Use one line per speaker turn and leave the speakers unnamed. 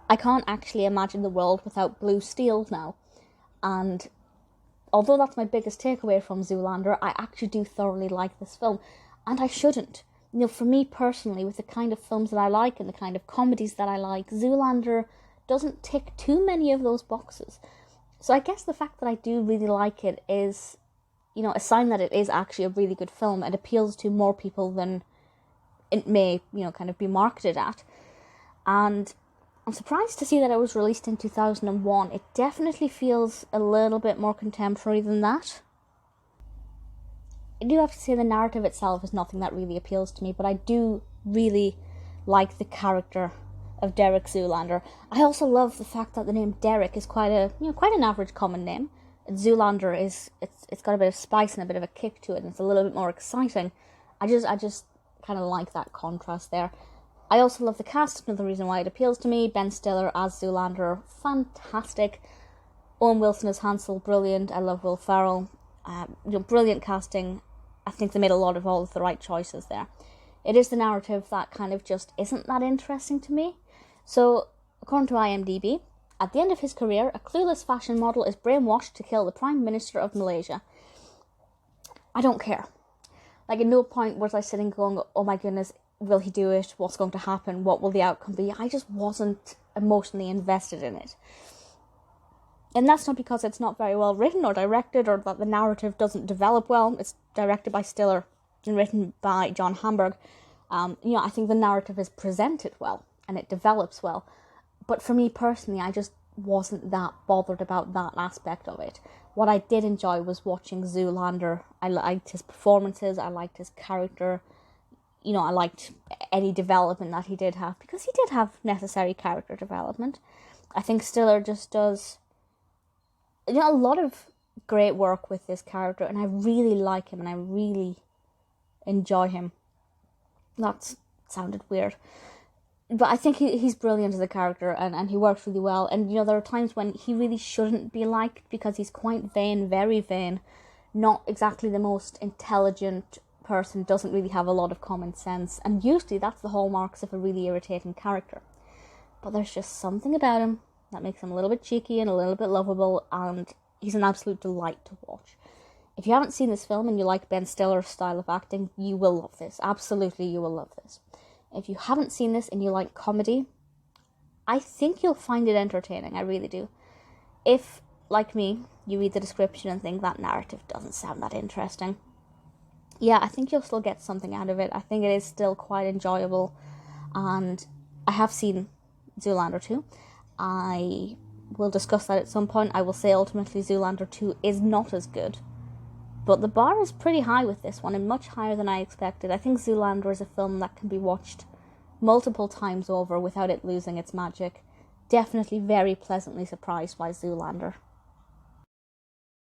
I can't actually imagine the world without blue steel now. And although that's my biggest takeaway from Zoolander, I actually do thoroughly like this film. And I shouldn't. For me personally, with the kind of films that I like and the kind of comedies that I like, Zoolander doesn't tick too many of those boxes. So I guess the fact that I do really like it is, a sign that it is actually a really good film. It appeals to more people than it may, kind of be marketed at. And I'm surprised to see that it was released in 2001. It definitely feels a little bit more contemporary than that. I do have to say the narrative itself is nothing that really appeals to me, but I do really like the character of Derek Zoolander. I also love the fact that the name Derek is quite an average common name. Zoolander it's got a bit of spice and a bit of a kick to it, and it's a little bit more exciting. I just kind of like that contrast there. I also love the cast, another reason why it appeals to me. Ben Stiller as Zoolander, fantastic. Owen Wilson as Hansel, brilliant. I love Will Ferrell. Brilliant casting. I think they made all of the right choices there. It is the narrative that kind of just isn't that interesting to me. So, according to IMDb, at the end of his career, a clueless fashion model is brainwashed to kill the Prime Minister of Malaysia. I don't care. Like, at no point was I sitting going, oh my goodness, will he do it? What's going to happen? What will the outcome be? I just wasn't emotionally invested in it. And that's not because it's not very well written or directed, or that the narrative doesn't develop well. It's directed by Stiller and written by John Hamburg. I think the narrative is presented well and it develops well. But for me personally, I just wasn't that bothered about that aspect of it. What I did enjoy was watching Zoolander. I liked his performances, I liked his character. I liked any development that he did have, because he did have necessary character development. I think Stiller just does a lot of great work with this character, and I really like him and I really enjoy him. That sounded weird. But I think he's brilliant as a character, and he works really well. And, there are times when he really shouldn't be liked because he's quite vain, very vain. Not exactly the most intelligent person, doesn't really have a lot of common sense. And usually that's the hallmarks of a really irritating character. But there's just something about him that makes him a little bit cheeky and a little bit lovable, and he's an absolute delight to watch. If you haven't seen this film and you like Ben Stiller's style of acting, you will love this. Absolutely, you will love this. If you haven't seen this and you like comedy, I think you'll find it entertaining. I really do. If, like me, you read the description and think that narrative doesn't sound that interesting, yeah, I think you'll still get something out of it. I think it is still quite enjoyable. And I have seen Zoolander 2. I will discuss that at some point. I will say ultimately Zoolander 2 is not as good. But the bar is pretty high with this one, and much higher than I expected. I think Zoolander is a film that can be watched multiple times over without it losing its magic. Definitely very pleasantly surprised by Zoolander.